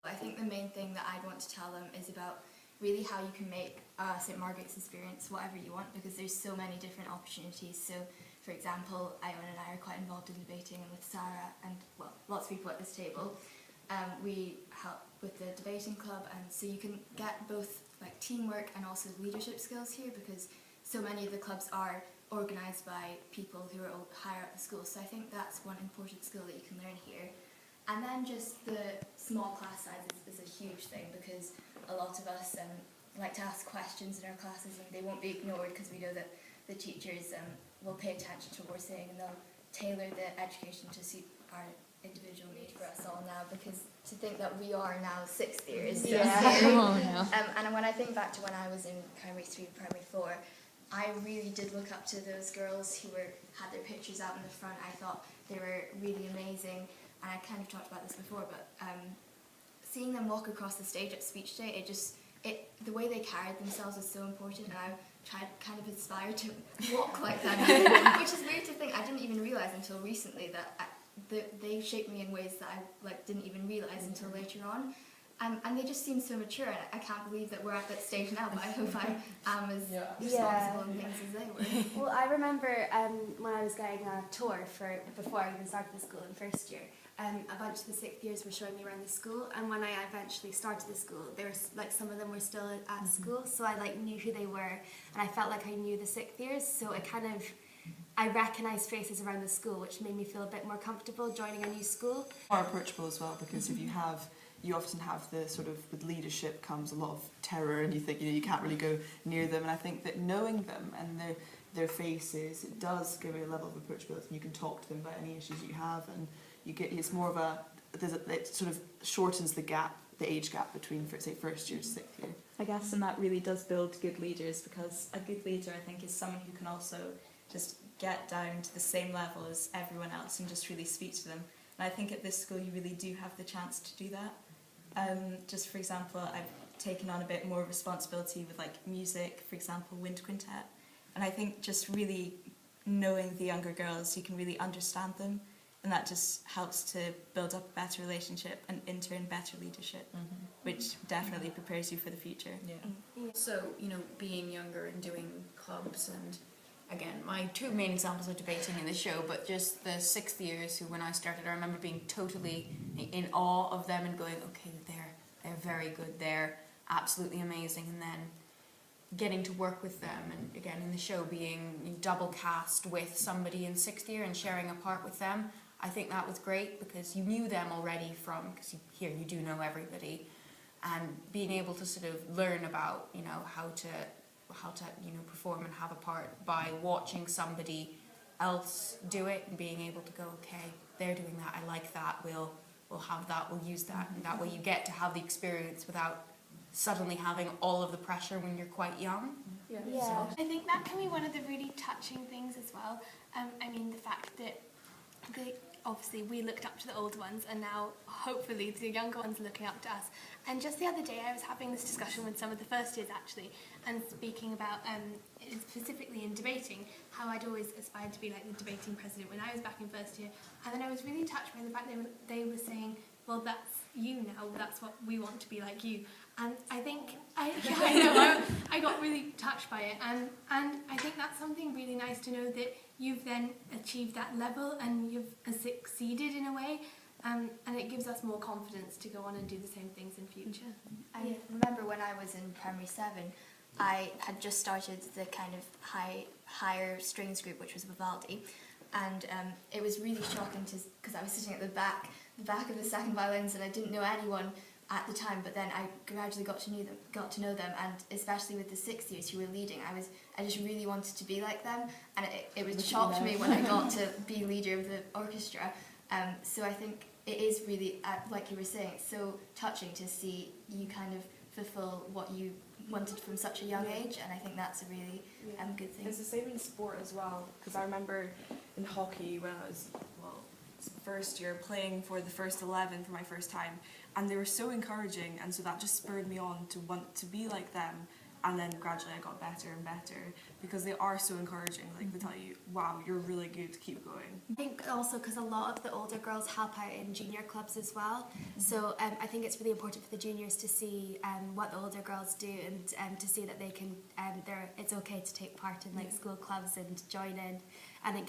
I think the main thing that I'd want to tell them is about really how you can make St Margaret's experience whatever you want, because there's so many different opportunities. So, for example, Ione and I are quite involved in debating, and with Sarah and, well, lots of people at this table. We help with the debating club, and so you can get both like teamwork and also leadership skills here, because so many of the clubs are organised by people who are higher up the school. So I think that's one important skill that you can learn here. And then just the small class size is a huge thing, because a lot of us like to ask questions in our classes, and they won't be ignored because we know that the teachers will pay attention to what we're saying, and they'll tailor the education to suit our individual need for us all now, because to think that we are now 6th year is so scary. Oh, no. And when I think back to when I was in primary 3, primary 4, I really did look up to those girls who had their pictures out in the front. I thought they were really amazing, and I kind of talked about this before, but seeing them walk across the stage at speech day, the way they carried themselves was so important, and I tried kind of aspire to walk like them, which is weird to think. I didn't even realise until recently that they shaped me in ways that I didn't even realise until later on. And they just seem so mature, and I can't believe that we're at that stage now, but I hope I am as responsible in things as they were. Well, I remember when I was getting a tour before I even started the school in first year, a bunch of the 6th years were showing me around the school, and when I eventually started the school, there was some of them were still at school, so I knew who they were, and I felt like I knew the 6th years, so I recognised faces around the school, which made me feel a bit more comfortable joining a new school. More approachable as well, because if you often have the sort of, with leadership comes a lot of terror, and you think you can't really go near them, and I think that knowing them and their faces, it does give you a level of approachability, and you can talk to them about any issues you have, and it's more of it sort of shortens the age gap between, say, 1st year to 6th year. I guess, and that really does build good leaders, because a good leader, I think, is someone who can also just get down to the same level as everyone else and just really speak to them. And I think at this school you really do have the chance to do that. Just for example, I've taken on a bit more responsibility with music, for example, wind quintet, and I think just really knowing the younger girls, you can really understand them, and that just helps to build up a better relationship and in turn better leadership, which definitely prepares you for the future. So, being younger and doing clubs, and again, my 2 main examples are debating in the show, but just the 6th years who, when I started, I remember being totally in awe of them and going, okay, they're very good, they're absolutely amazing, and then getting to work with them, and again in the show being double cast with somebody in 6th year and sharing a part with them. I think that was great, because you knew them already because here you do know everybody, and being able to sort of learn about how to perform and have a part by watching somebody else do it, and being able to go, okay, they're doing that, I like that, we'll have that, we'll use that, and that way you get to have the experience without suddenly having all of the pressure when you're quite young. Yeah. I think that can be one of the really touching things as well. I mean, the fact that obviously we looked up to the older ones, and now hopefully the younger ones are looking up to us. And just the other day I was having this discussion with some of the 1st years actually, and speaking about specifically in debating, how I'd always aspired to be like the debating president when I was back in 1st year, and then I was really touched by the fact they were saying, well, that's you now, that's what we want to be like you. And I think, I got really touched by it, and I think that's something really nice to know, that you've then achieved that level and you've succeeded in a way, and it gives us more confidence to go on and do the same things in future. I remember when I was in primary 7, I had just started the kind of higher strings group, which was Vivaldi, and it was really shocking because I was sitting at the back of the 2nd violins, and I didn't know anyone at the time, but then I gradually got to know them, and especially with the 6th years who were leading, I just really wanted to be like them, and it was shocked me when I got to be leader of the orchestra. So I think it is really, like you were saying, it's so touching to see you kind of fulfill what you wanted from such a young age, and I think that's a really good thing. It's the same in sport as well, because I remember in hockey when I was 1st year playing for the first 11 for my first time, and they were so encouraging, and so that just spurred me on to want to be like them, and then gradually I got better and better because they are so encouraging. Like they tell you, wow, you're really good, keep going. I think also because a lot of the older girls help out in junior clubs as well. So I think it's really important for the juniors to see what the older girls do and to see that they can, it's okay to take part in like school clubs and join in. And it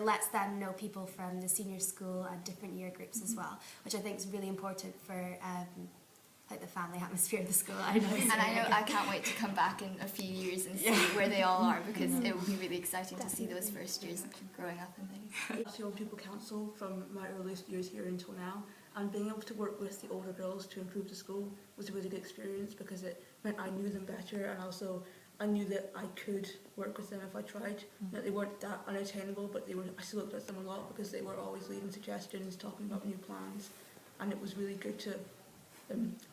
lets them know people from the senior school and different year groups as well, which I think is really important for like the family atmosphere of the school. I know. And I know I can't wait to come back in a few years and see where they all are, because it will be really exciting to see those first years growing up and things. The Old People Council from my earliest years here until now, and being able to work with the older girls to improve the school was a really good experience because it meant I knew them better, and also I knew that I could work with them if I tried. That they weren't that unattainable, but I still looked at them a lot because they were always leaving suggestions, talking about new plans, and it was really good to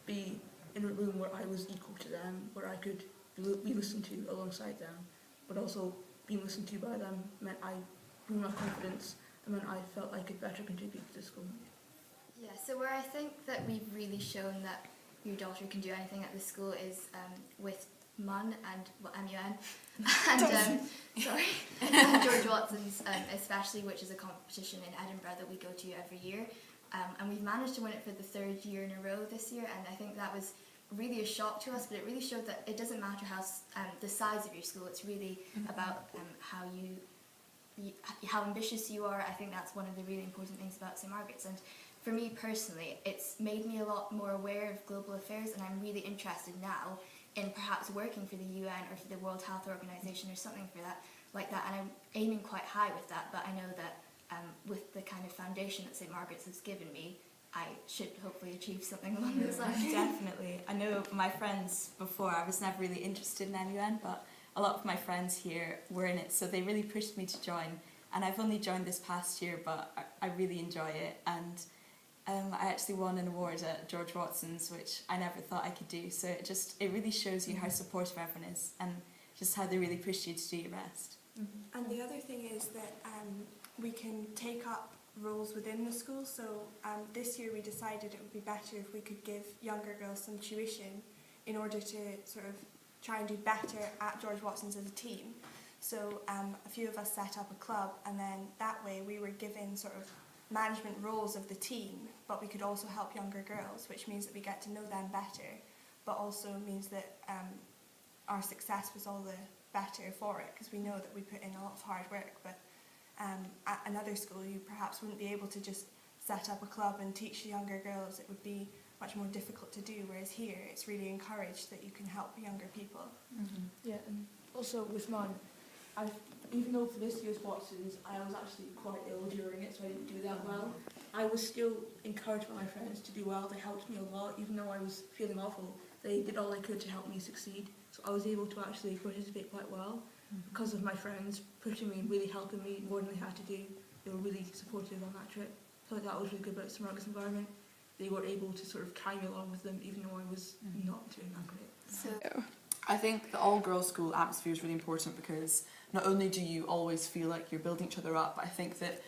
be in a room where I was equal to them, where I could be listened to alongside them, but also being listened to by them meant I grew my confidence and meant I felt I could better contribute to the school. Yeah, so where I think that we've really shown that your daughter can do anything at the school is with MUN and MUN and and George Watson's especially, which is a competition in Edinburgh that we go to every year. And we've managed to win it for the 3rd year in a row this year, and I think that was really a shock to us, but it really showed that it doesn't matter how the size of your school, it's really about how ambitious you are. I think that's one of the really important things about St Margaret's, and for me personally, it's made me a lot more aware of global affairs, and I'm really interested now in perhaps working for the UN or for the World Health Organization or something like that, and I'm aiming quite high with that, but I know that with the kind of foundation that St Margaret's has given me, I should hopefully achieve something along those lines. Definitely. I know my friends before, I was never really interested in MUN, but a lot of my friends here were in it, so they really pushed me to join. And I've only joined this past year, but I really enjoy it. And I actually won an award at George Watson's, which I never thought I could do. So it really shows you how supportive everyone is and just how they really push you to do your best. And the other thing is that we can take up roles within the school. So this year we decided it would be better if we could give younger girls some tuition in order to sort of try and do better at George Watson's as a team. So a few of us set up a club, and then that way we were given sort of management roles of the team, but we could also help younger girls, which means that we get to know them better, but also means that our success was all the better for it, because we know that we put in a lot of hard work. But at another school you perhaps wouldn't be able to just set up a club and teach the younger girls. It would be much more difficult to do, whereas here it's really encouraged that you can help younger people. Yeah, and also with mine, even though for this year's Watson's I was actually quite ill during it, so I didn't do that well, I was still encouraged by my friends to do well. They helped me a lot, even though I was feeling awful. They did all they could to help me succeed, so I was able to actually participate quite well because of my friends pushing me and really helping me more than they had to do. They were really supportive on that trip. So that was really good about St Margaret's environment. They were able to sort of carry me along with them, even though I was not doing that great. So I think the all-girls school atmosphere is really important because not only do you always feel like you're building each other up, but I think that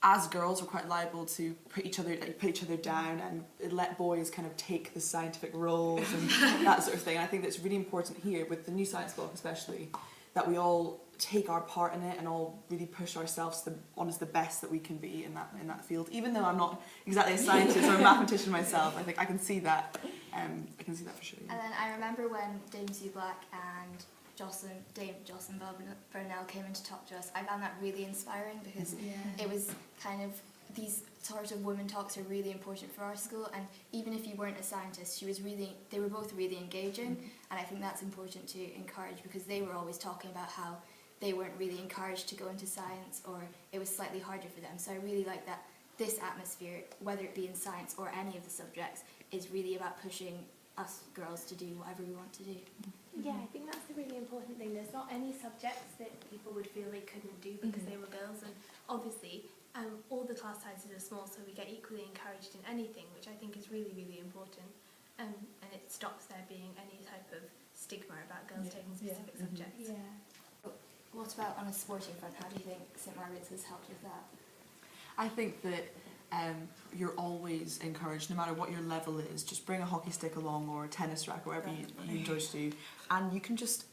as girls we're quite liable to put each other down and let boys kind of take the scientific roles and that sort of thing. And I think that's really important here with the new science block especially, that we all take our part in it and all really push ourselves on as the best that we can be in that field. Even though I'm not exactly a scientist or a mathematician myself, I think I can see that. I can see that for sure. Yeah. And then I remember when Dame Sue Black and Dame Jocelyn Burnell came in to talk to us, I found that really inspiring because it was kind of, these sort of women talks are really important for our school, and even if you weren't a scientist, they were both really engaging, and I think that's important to encourage because they were always talking about how they weren't really encouraged to go into science, or it was slightly harder for them. So I really like that this atmosphere, whether it be in science or any of the subjects, is really about pushing us girls to do whatever we want to do. Yeah, I think that's the really important thing. There's not any subjects that people would feel they couldn't do because they were girls, and obviously all the class sizes are small, so we get equally encouraged in anything, which I think is really, really important, and it stops there being any type of stigma about girls taking specific subjects. Yeah. What about on a sporting front? How do you think St Margaret's has helped with that? I think that you're always encouraged, no matter what your level is, just bring a hockey stick along or a tennis racket, whatever you enjoy to do, and you can just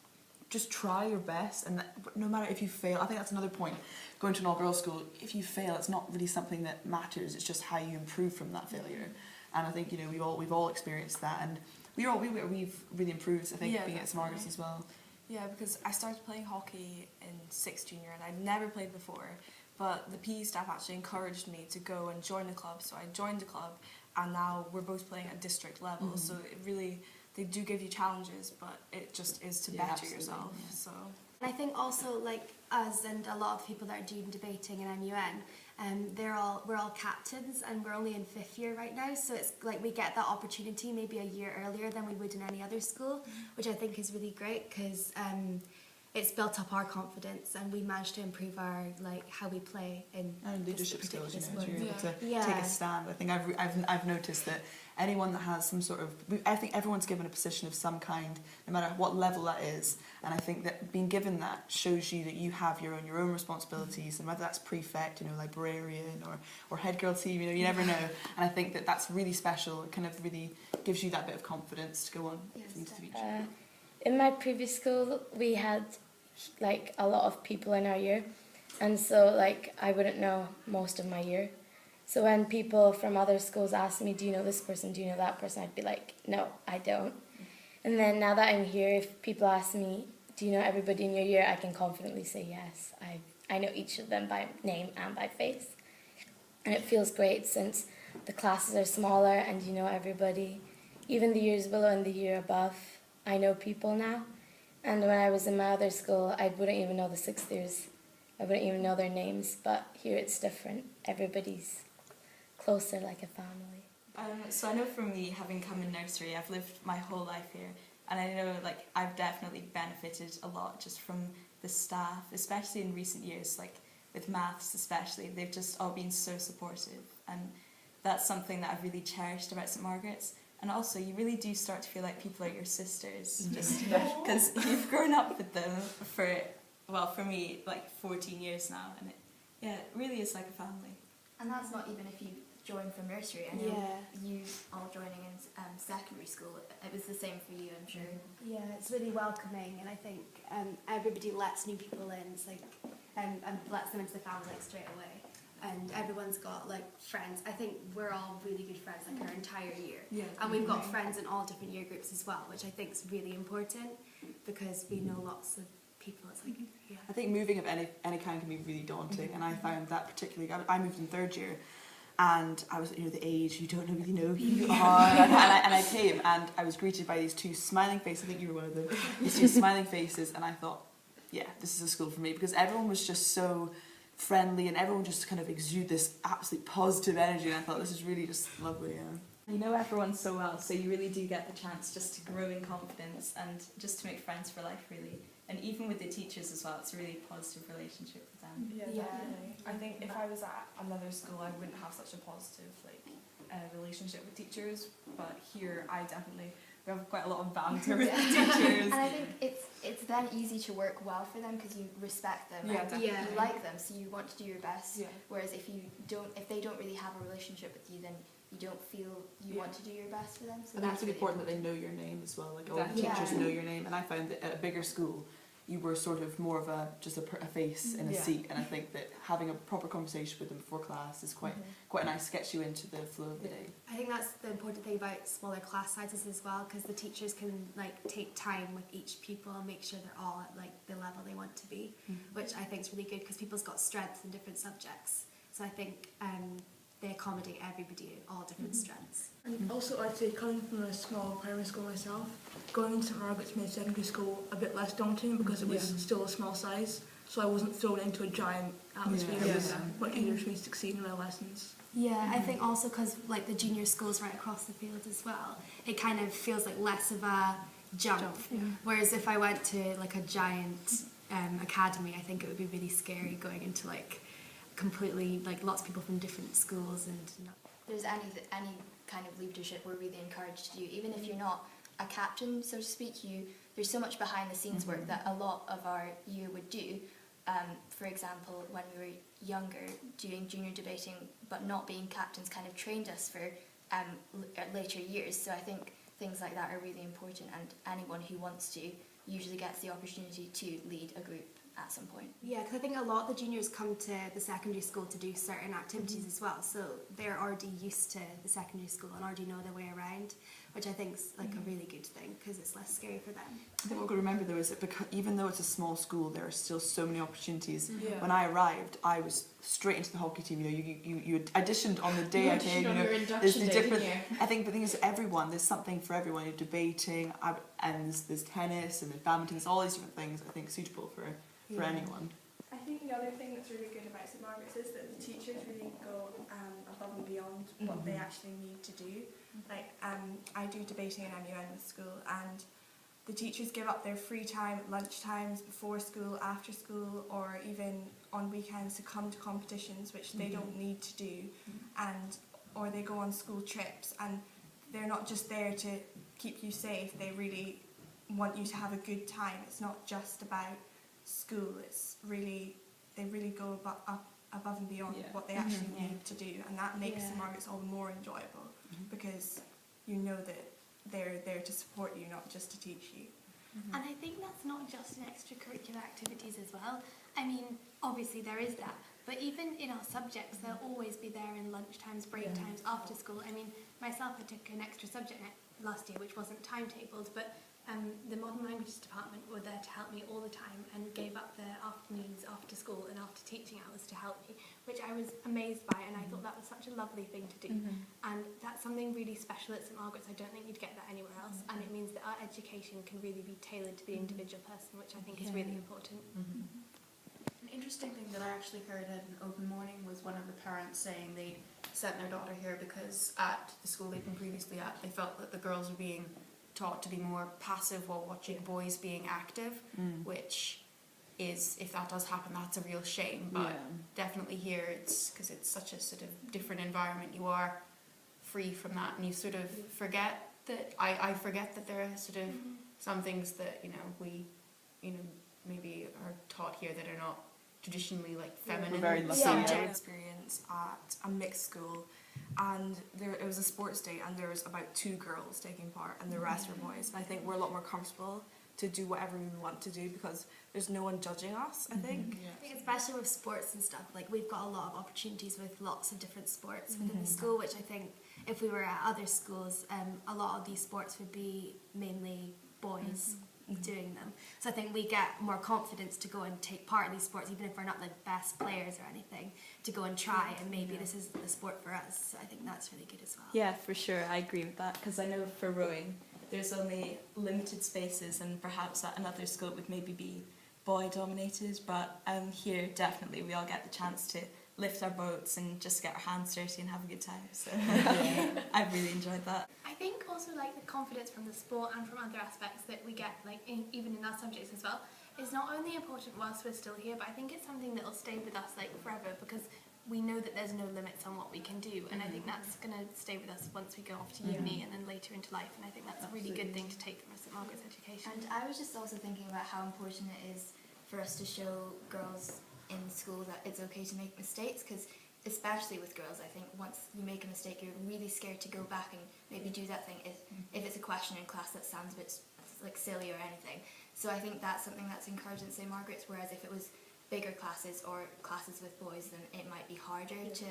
try your best, and no matter if you fail. I think that's another point. Going to an all-girls school, if you fail, it's not really something that matters. It's just how you improve from that failure. And I think we've all experienced that, and we've really improved. I think being at St Margaret's as well. Yeah, because I started playing hockey in 6th junior and I'd never played before, but the PE staff actually encouraged me to go and join a club, so I joined the club, and now we're both playing at district level, so it really, they do give you challenges, but it just is to better yourself. So. And I think also, like us and a lot of people that are doing debating in MUN, we're all captains, and we're only in 5th year right now, so it's like we get that opportunity maybe a year earlier than we would in any other school, which I think is really great, because it's built up our confidence, and we managed to improve our how we play in and leadership skills. You're able to Yeah. take a stand. I think I've noticed that anyone that has some sort of, I think everyone's given a position of some kind, no matter what level that is. And I think that being given that shows you that you have your own responsibilities, and whether that's prefect, librarian, or head girl team, you never know. And I think that that's really special. It kind of really gives you that bit of confidence to go on into the future. In my previous school, we had a lot of people in our year, and so I wouldn't know most of my year. So when people from other schools ask me, do you know this person, do you know that person, I'd be like, no, I don't. And then now that I'm here, if people ask me, do you know everybody in your year, I can confidently say yes. I know each of them by name and by face. And it feels great since the classes are smaller and you know everybody. Even the years below and the year above, I know people now. And when I was in my other school, I wouldn't even know the 6th years. I wouldn't even know their names, but here it's different. Everybody's closer, like a family. So I know for me, having come in nursery, I've lived my whole life here, and I know I've definitely benefited a lot just from the staff, especially in recent years, with maths especially. They've just all been so supportive, and that's something that I've really cherished about St Margaret's. And also, you really do start to feel like people are your sisters, just because you've grown up with them for me, 14 years now, and it really is like a family. And that's not even if you join from nursery. I know you all joining in secondary school, it was the same for you, I'm sure. Yeah, it's really welcoming, and I think everybody lets new people in, and lets them into the family straight away. And everyone's got friends. I think we're all really good friends our entire year. Yeah. And we've got friends in all different year groups as well, which I think is really important, because we know lots of people. It's I think moving of any kind can be really daunting, and I found that particularly. I moved in 3rd year, and I was the age you don't really know who you are, and I came and I was greeted by these two smiling faces. I think you were one of them. These two smiling faces, and I thought, yeah, this is a school for me, because everyone was just so friendly, and everyone just kind of exude this absolute positive energy, and I thought this is really just lovely. You know everyone so well, so you really do get the chance just to grow in confidence and just to make friends for life, really. And even with the teachers as well, it's a really positive relationship with them. Yeah, definitely. I think if I was at another school, I wouldn't have such a positive relationship with teachers, but here we have quite a lot of banter with the teachers. And I think it's then easy to work well for them, because you respect them, and you like them, so you want to do your best. Yeah. Whereas if they don't really have a relationship with you, then you don't feel you want to do your best for them. So I think it's really important that they know your name as well. All the teachers know your name, and I found that at a bigger school, you were sort of more of a face in a seat, and I think that having a proper conversation with them before class is quite nice, gets you into the flow of the day. I think that's the important thing about smaller class sizes as well, because the teachers can take time with each pupil and make sure they're all at the level they want to be, which I think is really good, because people's got strengths in different subjects. So I think they accommodate everybody at all different strengths. And also, I'd say, coming from a small primary school myself, going into St Margaret's made secondary school a bit less daunting, because it was still a small size, so I wasn't thrown into a giant atmosphere. It was much easier for me to succeed in my lessons. Yeah, I think also because the junior school's right across the field as well, it kind of feels less of a jump. Whereas if I went to a giant academy, I think it would be really scary going into completely lots of people from different schools, and there's any kind of leadership we're really encouraged to do, even if you're not a captain, so to speak. There's so much behind the scenes work that a lot of our year would do, for example, when we were younger, doing junior debating but not being captains kind of trained us for later years. So I think things like that are really important, and anyone who wants to usually gets the opportunity to lead a group at some point. Yeah, because I think a lot of the juniors come to the secondary school to do certain activities as well, so they're already used to the secondary school and already know their way around, which I think is like a really good thing because it's less scary for them. I think what we've got to remember though is that because, even though it's a small school, there are still so many opportunities. Yeah. When I arrived, I was straight into the hockey team. You know, you auditioned on the day I came. You know, there's the different. I think the thing is, everyone, there's something for everyone. You're debating, and there's tennis and there's badminton. There's all these different things. I think suitable for anyone. I think the other thing that's really good about St Margaret's is that the teachers really go above and beyond what they actually need to do. Like I do debating in MUN with school, and the teachers give up their free time at lunch times, before school, after school, or even on weekends to come to competitions, which they don't need to do, or they go on school trips, and they're not just there to keep you safe. They really want you to have a good time. It's not just about school. It's really, they really go above and beyond what they actually need to do, and that makes St Margaret's all the more enjoyable because you know that they're there to support you, not just to teach you. And I think that's not just in extracurricular activities as well. I mean, obviously there is that, but even in our subjects, they'll always be there in lunch times, break times, after school. I mean, myself, I took an extra subject last year, which wasn't timetabled, but the modern languages department were there to help me all the time and gave up their afternoons after school and after teaching hours to help me, which I was amazed by, and I thought that was such a lovely thing to do. And that's something really special at St Margaret's. I don't think you'd get that anywhere else, and it means that our education can really be tailored to the individual person, which I think is really important. An interesting thing that I actually heard at an open morning was one of the parents saying they sent their daughter here because at the school they'd been previously at, they felt that the girls were being taught to be more passive while watching boys being active, which is, if that does happen, that's a real shame. But definitely here, it's because it's such a sort of different environment, you are free from that, and you sort of forget that, I forget that there are sort of some things that, you know, we, you know, maybe are taught here that are not traditionally like feminine. We're very lucky. Experience at a mixed school, and it was a sports day, and there was about 2 girls taking part and the rest were boys, and I think we're a lot more comfortable to do whatever we want to do because there's no one judging us, I think. I think especially with sports and stuff, like we've got a lot of opportunities with lots of different sports within the school, which I think if we were at other schools, a lot of these sports would be mainly boys doing them. So I think we get more confidence to go and take part in these sports, even if we're not the best players or anything, to go and try, and maybe this is the sport for us. So I think that's really good as well. Yeah, for sure, I agree with that, because I know for rowing there's only limited spaces, and perhaps at another school it would maybe be boy dominated, but here definitely we all get the chance to lift our boats and just get our hands dirty and have a good time, so I've really enjoyed that. I think also like the confidence from the sport and from other aspects that we get, like even in our subjects as well, is not only important whilst we're still here, but I think it's something that will stay with us like forever, because we know that there's no limits on what we can do, and I think that's going to stay with us once we go off to uni and then later into life, and I think that's a really good thing to take from a St Margaret's education. And I was just also thinking about how important it is for us to show girls in school that it's okay to make mistakes, because especially with girls, I think once you make a mistake you're really scared to go back and maybe do that thing if it's a question in class that sounds a bit like silly or anything. So I think that's something that's encouraged in St Margaret's, whereas if it was bigger classes or classes with boys, then it might be harder to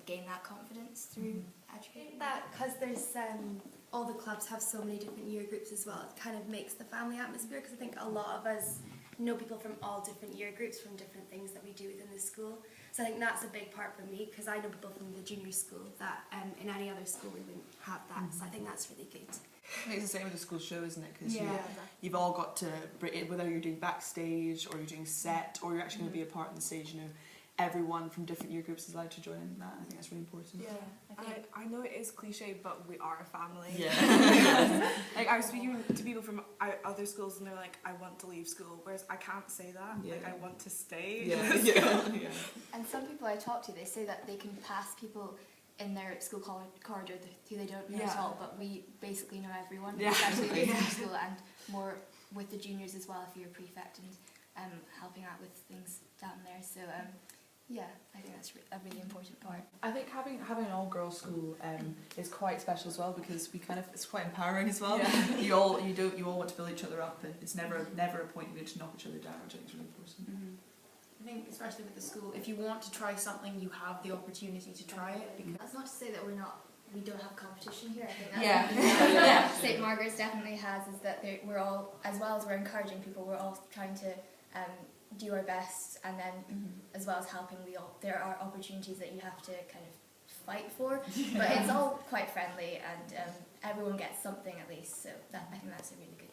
gain that confidence through education. That because there's all the clubs have so many different year groups as well, it kind of makes the family atmosphere, because I think a lot of us know people from all different year groups from different things that we do within the school. So I think that's a big part for me, because I know people from the junior school that in any other school we wouldn't have that. So I think that's really good. I think it's the same with the school show, isn't it? Because you've all got to, whether you're doing backstage or you're doing set or you're actually going to be a part in the stage, you know, everyone from different year groups is allowed to join in that. I think that's really important. I know it is cliche, but we are a family. Yeah. Like I was speaking to people from other schools, and they're like, I want to leave school, whereas I can't say that. Like I want to stay. And some people I talk to, they say that they can pass people in their school corridor who they don't know at all, but we basically know everyone, especially in the school, and more with the juniors as well if you're a prefect. And helping out with things down there. So yeah, I think that's a really important part. I think having an all girls school is quite special as well, because it's quite empowering as well. Yeah. You all want to build each other up, and it's never a point you're going to knock each other down, which I think is really important. Mm-hmm. I think especially with the school, if you want to try something, you have the opportunity to try it. Because That's not to say that we don't have competition here. I think that's Yeah. St Margaret's definitely has, is that we're all, as well as we're encouraging people, we're all trying to do our best, and then as well as helping, there are opportunities that you have to kind of fight for, but it's all quite friendly, and everyone gets something at least, so I think that's a really good